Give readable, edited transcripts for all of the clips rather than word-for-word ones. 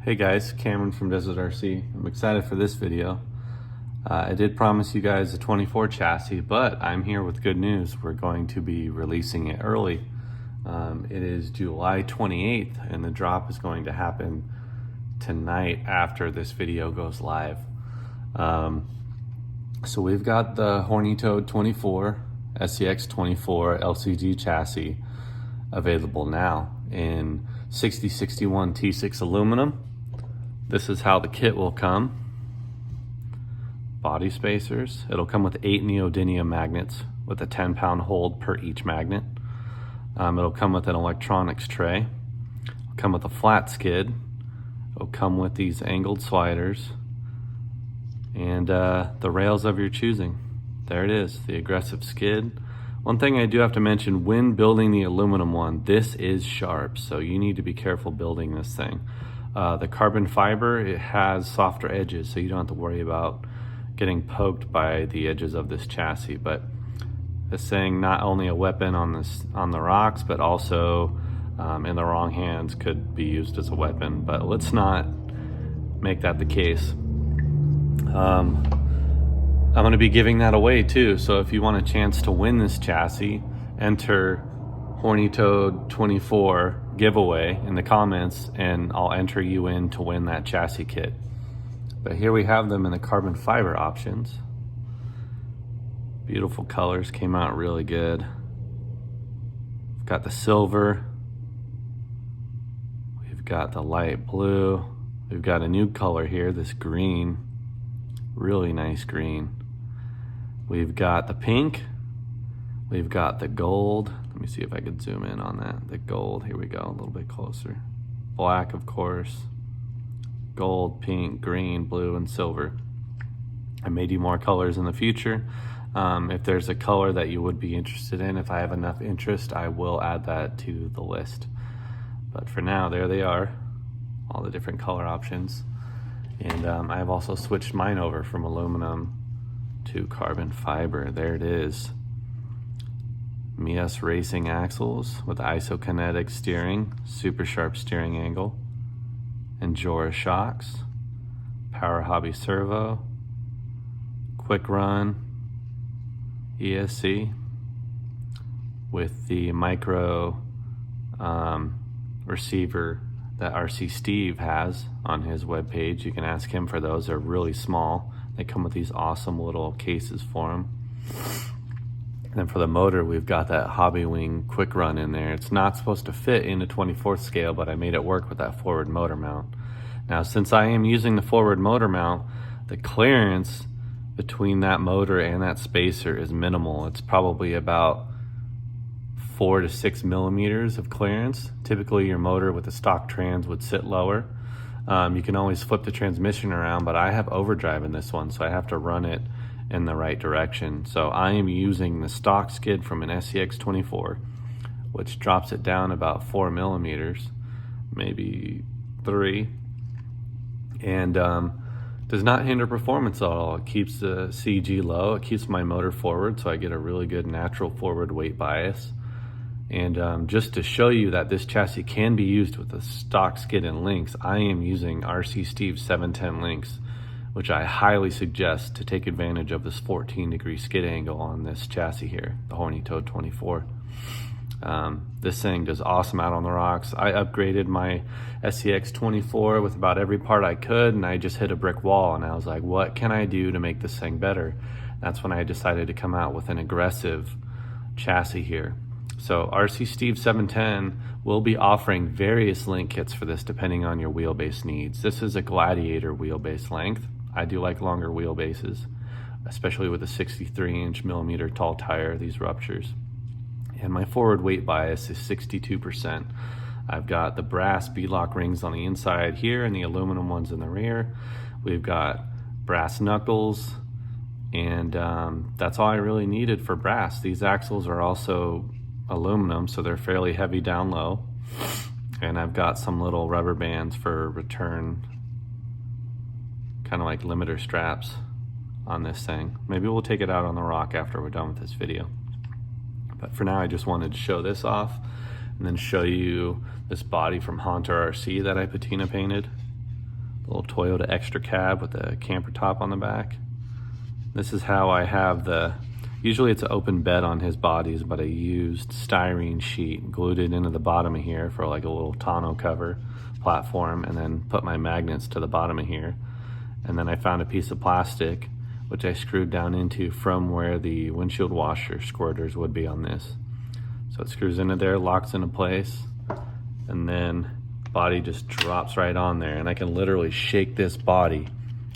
Hey guys, Cameron from Desert RC. I'm excited for this video. I did promise you guys a 24 chassis, but I'm here with good news. We're going to be releasing it early. It is July 28th and the drop is going to happen tonight after this video goes live. So we've got the Horny Toad 24, SCX 24 LCG chassis available now in 6061 T6 aluminum. This is how the kit will come. Body spacers. It'll come with 8 neodymium magnets with a 10-pound hold per each magnet. It'll come with an electronics tray. It'll come with a flat skid. It'll come with these angled sliders and the rails of your choosing. There it is, the aggressive skid. One thing I do have to mention, when building the aluminum one, this is sharp, so you need to be careful building this thing. The carbon fiber, it has softer edges, so you don't have to worry about getting poked by the edges of this chassis. But this thing, not only a weapon on the rocks, but also in the wrong hands could be used as a weapon. But let's not make that the case. I'm going to be giving that away too, so if you want a chance to win this chassis, enter Horny Toad 24 giveaway in the comments and I'll enter you in to win that chassis kit. But here we have them in the carbon fiber options. Beautiful colors, came out really good. We've got the silver, we've got the light blue, we've got a new color here, this green, really nice green. We've got the pink, we've got the gold. Let me see if I could zoom in on that. The gold, here we go, a little bit closer. Black, of course. Gold, pink, green, blue, and silver. I may do more colors in the future. If there's a color that you would be interested in, if I have enough interest, I will add that to the list. But for now, there they are, all the different color options. And I've also switched mine over from aluminum to carbon fiber. There it is. Mias racing axles with isokinetic steering, super sharp steering angle, and Jora shocks, Power Hobby servo, quick run ESC with the micro receiver that RC Steve has on his webpage. You can ask him for those. They're really small. They come with these awesome little cases for them. And then for the motor, we've got that Hobby Wing quick run in there. It's not supposed to fit in a 24th scale, but I made it work with that forward motor mount. Now, since I am using the forward motor mount, the clearance between that motor and that spacer is minimal. It's probably about 4 to 6 millimeters of clearance. Typically your motor with the stock trans would sit lower. You can always flip the transmission around, but I have overdrive in this one, so I have to run it in the right direction. So I am using the stock skid from an SCX 24, which drops it down about 4 millimeters, maybe 3, and does not hinder performance at all. It keeps the CG low, it keeps my motor forward, so I get a really good natural forward weight bias. And just to show you that this chassis can be used with the stock skid and links, I am using RC Steve 710 links, which I highly suggest to take advantage of this 14-degree skid angle on this chassis here, the Horny Toad 24. This thing does awesome out on the rocks. I upgraded my SCX 24 with about every part I could, and I just hit a brick wall, and I was like, what can I do to make this thing better? That's when I decided to come out with an aggressive chassis here. So RC Steve 710 will be offering various link kits for this depending on your wheelbase needs. This is a Gladiator wheelbase length. I do like longer wheelbases, especially with a 63-inch millimeter tall tire, these ruptures. And my forward weight bias is 62%. I've got the brass beadlock rings on the inside here and the aluminum ones in the rear. We've got brass knuckles, and that's all I really needed for brass. These axles are also aluminum, so they're fairly heavy down low. And I've got some little rubber bands for return, kind of like limiter straps on this thing. Maybe we'll take it out on the rock after we're done with this video. But for now, I just wanted to show this off and then show you this body from Haunter RC that I patina painted. little Toyota extra cab with a camper top on the back. This is how I have the, usually it's an open bed on his bodies, but I used styrene sheet, glued it into the bottom of here for like a little tonneau cover platform, and then put my magnets to the bottom of here. And then I found a piece of plastic, which I screwed down into from where the windshield washer squirters would be on this. So it screws into there, locks into place, and then body just drops right on there. And I can literally shake this body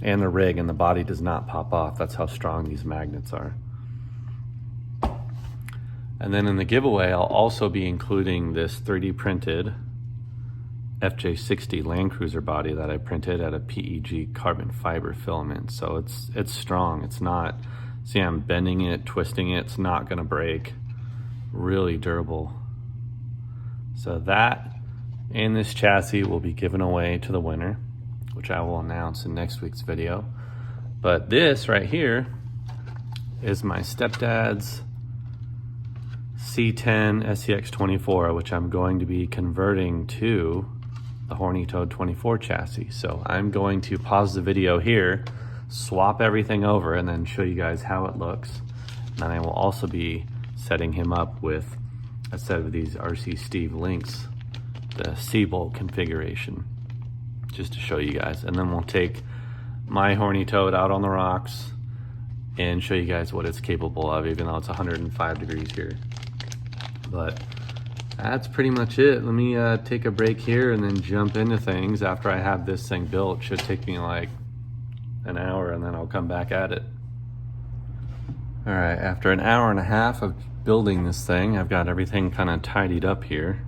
and the rig and the body does not pop off. That's how strong these magnets are. And then in the giveaway, I'll also be including this 3D printed FJ60 Land Cruiser body that I printed at a PEG carbon fiber filament. So it's strong. It's not, see, I'm bending it, twisting it. It's not gonna break. Really durable. So that and this chassis will be given away to the winner, which I will announce in next week's video. But this right here is my stepdad's C10 SCX24, which I'm going to be converting to the Horny Toad 24 chassis. So I'm going to pause the video here, swap everything over, and then show you guys how it looks. And then I will also be setting him up with a set of these RC Steve links, the C-bolt configuration, just to show you guys. And then we'll take my Horny Toad out on the rocks and show you guys what it's capable of, even though it's 105 degrees here. But that's pretty much it. Let me take a break here and then jump into things after I have this thing built. Should take me like an hour and then I'll come back at it. All right, after an hour and a half of building this thing, I've got everything kind of tidied up here.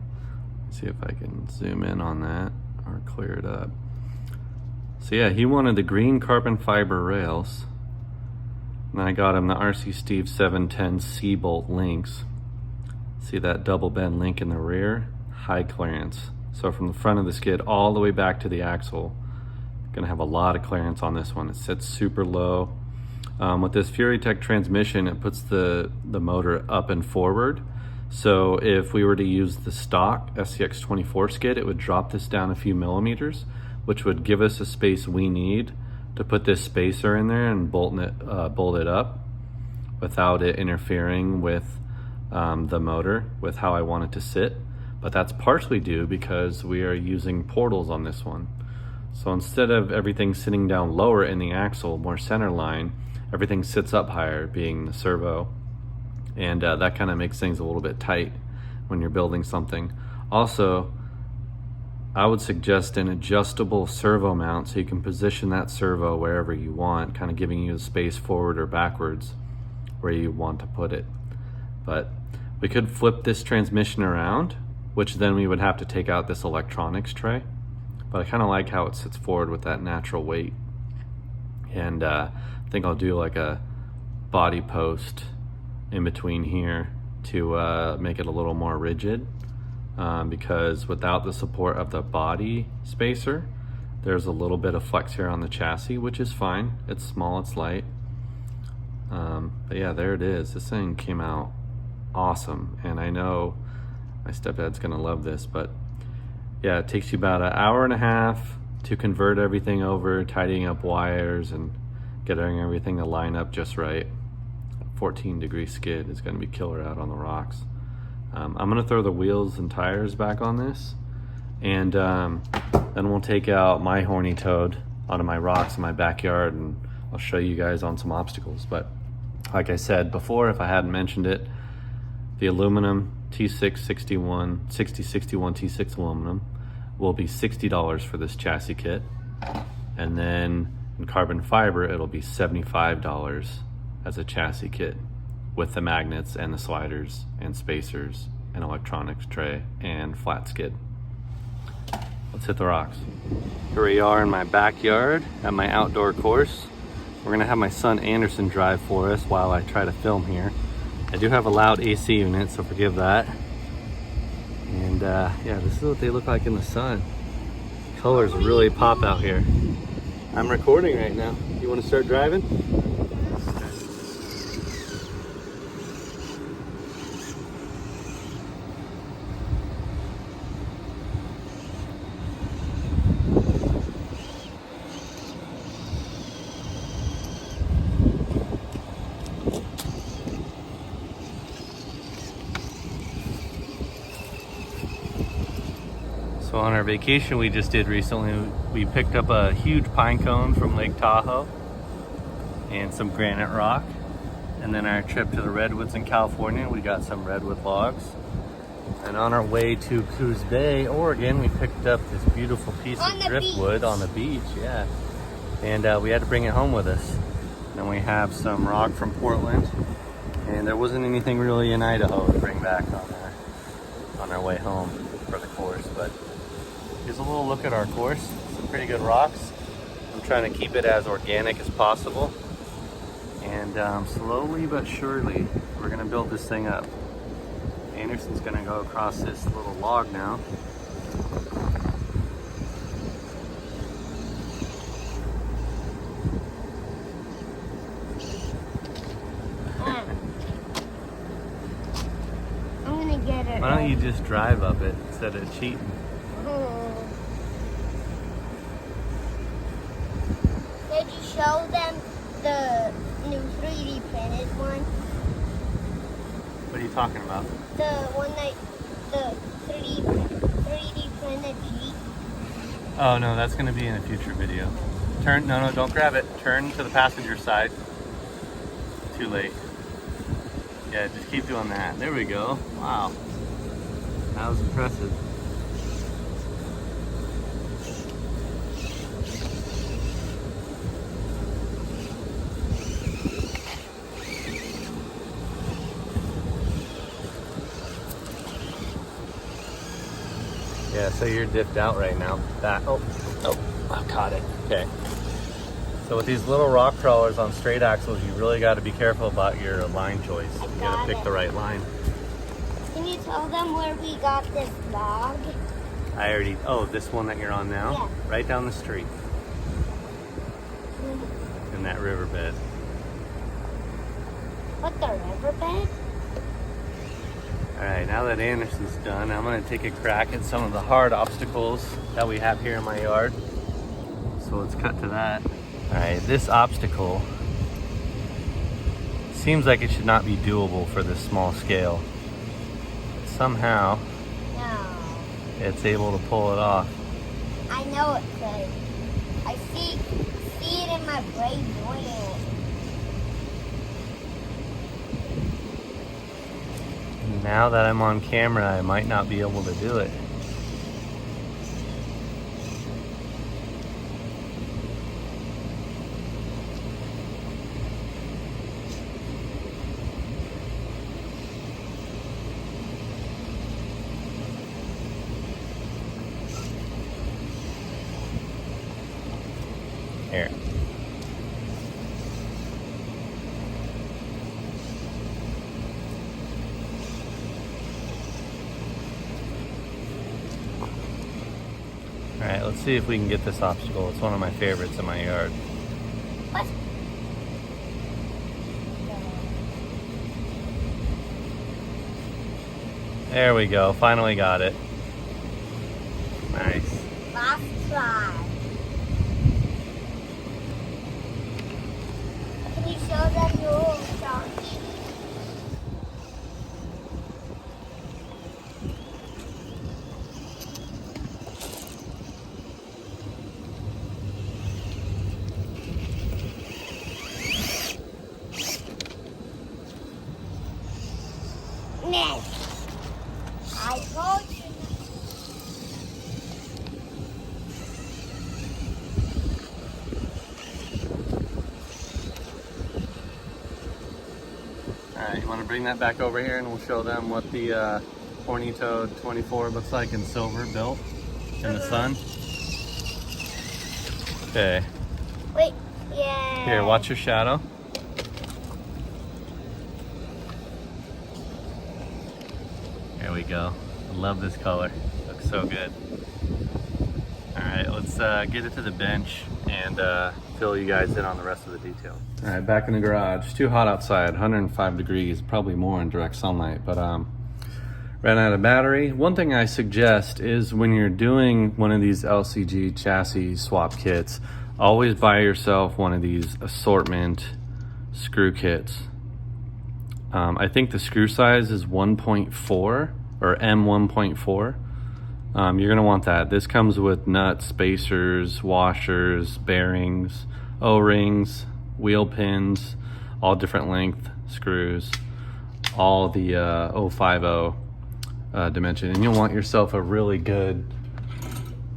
Let's see if I can zoom in on that or clear it up. So yeah, he wanted the green carbon fiber rails. And I got him the RC Steve 710 C-bolt links. See that double bend link in the rear? High clearance. So from the front of the skid all the way back to the axle, gonna have a lot of clearance on this one. It sits super low. With this FuriTech transmission, it puts the motor up and forward. So if we were to use the stock SCX24 skid, it would drop this down a few millimeters, which would give us a space we need to put this spacer in there and bolt it up without it interfering with the motor, with how I want it to sit. But that's partially due because we are using portals on this one. So instead of everything sitting down lower in the axle, more center line, everything sits up higher, being the servo. And that kind of makes things a little bit tight when you're building something. Also, I would suggest an adjustable servo mount so you can position that servo wherever you want, kind of giving you the space forward or backwards where you want to put it. But we could flip this transmission around, which then we would have to take out this electronics tray. But I kind of like how it sits forward with that natural weight. And I think I'll do like a body post in between here to make it a little more rigid. Because without the support of the body spacer, there's a little bit of flex here on the chassis, which is fine. It's small, it's light. But yeah, there it is. This thing came out awesome. And I know my stepdad's gonna love this, but yeah, it takes you about an hour and a half to convert everything over, tidying up wires and getting everything to line up just right. 14-degree skid is gonna be killer out on the rocks. I'm gonna throw the wheels and tires back on this, and then we'll take out my Horny Toad onto my rocks in my backyard, and I'll show you guys on some obstacles. But like I said before, if I hadn't mentioned it, the aluminum T661 T6 aluminum will be $60 for this chassis kit, and then in carbon fiber it'll be $75 as a chassis kit with the magnets and the sliders and spacers and electronics tray and flat skid. Let's hit the rocks. Here we are in my backyard at my outdoor course. We're gonna have my son Anderson drive for us while I try to film here. I do have a loud AC unit, so forgive that. And yeah, this is what they look like in the sun. Colors really pop out here. I'm recording right now. You wanna start driving? on our vacation we just did recently, we picked up a huge pine cone from Lake Tahoe and some granite rock. And then our trip to the redwoods in California, we got some redwood logs. And on our way to Coos Bay, Oregon, we picked up this beautiful piece of driftwood on the beach, yeah. And we had to bring it home with us. And we have some rock from Portland. And there wasn't anything really in Idaho to bring back on our way home for the course. But here's a little look at our course. Some pretty good rocks. I'm trying to keep it as organic as possible. And slowly but surely, we're gonna build this thing up. Anderson's gonna go across this little log now. I'm gonna get it. Why don't you just drive up it instead of cheating? Did you show them the new 3D printed one? What are you talking about? The one that the 3D printed Jeep. Oh no, that's gonna be in a future video. Turn, no, don't grab it. Turn to the passenger side. Too late. Yeah, just keep doing that. There we go. Wow. That was impressive. Yeah, so you're dipped out right now. I caught it. Okay. So with these little rock crawlers on straight axles, you really got to be careful about your line choice. You got to pick the right line. Can you tell them where we got this log? This one that you're on now? Yeah. Right down the street. In that riverbed. What, the riverbed? All right, now that Anderson's done, I'm gonna take a crack at some of the hard obstacles that we have here in my yard. So let's cut to that. All right, this obstacle seems like it should not be doable for this small scale. Somehow, it's able to pull it off. I know it could. I see it in my brain doing it. Now that I'm on camera, I might not be able to do it. Here. All right, let's see if we can get this obstacle. It's one of my favorites in my yard. What? There we go, finally got it. Nice. Last try. Can you show them your donkey? I told you. Alright, you want to bring that back over here and we'll show them what the Horny Toad 24 looks like in silver built in the sun. Okay. Wait, yeah. Here, watch your shadow. There we go. I love this color. Looks so good. Alright, let's get it to the bench and fill you guys in on the rest of the details. Alright, back in the garage. It's too hot outside, 105 degrees, probably more in direct sunlight, but ran out of battery. One thing I suggest is when you're doing one of these LCG chassis swap kits, always buy yourself one of these assortment screw kits. I think the screw size is 1.4 or M1.4. You're gonna want that. This comes with nuts, spacers, washers, bearings, O-rings, wheel pins, all different length screws, all the 050 dimension. And you'll want yourself a really good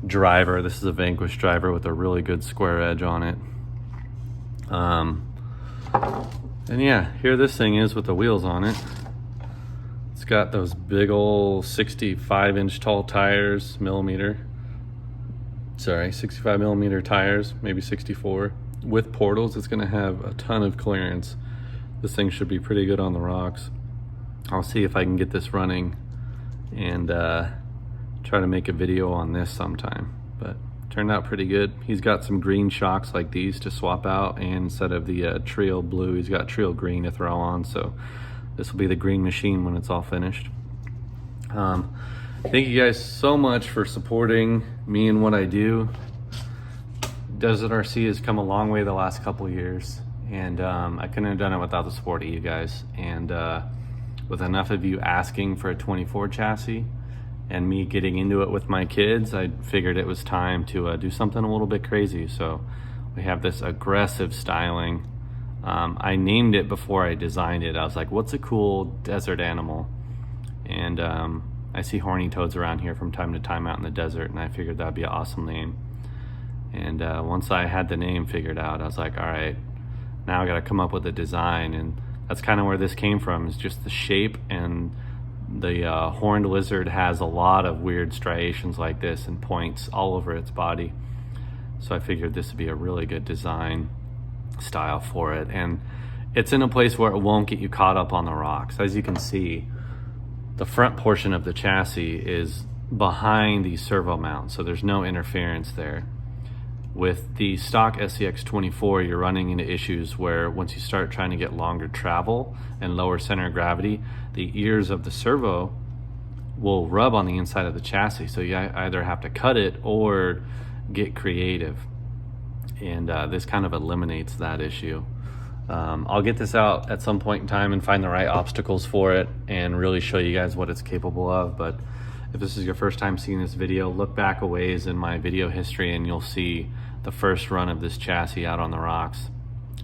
driver. This is a Vanquish driver with a really good square edge on it. And yeah, here this thing is with the wheels on it. It's got those big old 65-inch tall tires, 65 millimeter tires, maybe 64. With portals, it's gonna have a ton of clearance. This thing should be pretty good on the rocks. I'll see if I can get this running and try to make a video on this sometime. But turned out pretty good. He's got some green shocks like these to swap out, and instead of the Trio blue, he's got Trio green to throw on. So this will be the green machine when it's all finished. Thank you guys so much for supporting me and what I do. Desert RC has come a long way the last couple years, and I couldn't have done it without the support of you guys. And with enough of you asking for a 24 chassis and me getting into it with my kids, I figured it was time to do something a little bit crazy. So we have this aggressive styling. I named it before I designed it. I was like, what's a cool desert animal? And I see horny toads around here from time to time out in the desert, and I figured that'd be an awesome name. And once I had the name figured out, I was like, all right, now I gotta come up with a design. And that's kind of where this came from, is just the shape. And the horned lizard has a lot of weird striations like this and points all over its body. So I figured this would be a really good design style for it. And it's in a place where it won't get you caught up on the rocks. As you can see, the front portion of the chassis is behind the servo mount, so there's no interference there. With the stock SCX24, you're running into issues where once you start trying to get longer travel and lower center of gravity, the ears of the servo will rub on the inside of the chassis. So you either have to cut it or get creative. And this kind of eliminates that issue. I'll get this out at some point in time and find the right obstacles for it and really show you guys what it's capable of. But if this is your first time seeing this video, look back a ways in my video history and you'll see the first run of this chassis out on the rocks,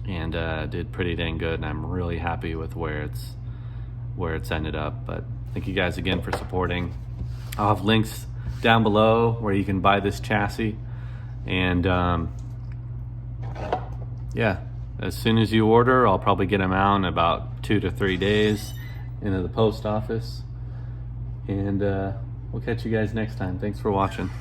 and did pretty dang good, and I'm really happy with where it's ended up. But thank you guys again for supporting. I'll have links down below where you can buy this chassis, and yeah, as soon as you order, I'll probably get them out in about 2 to 3 days into the post office, and we'll catch you guys next time. Thanks for watching.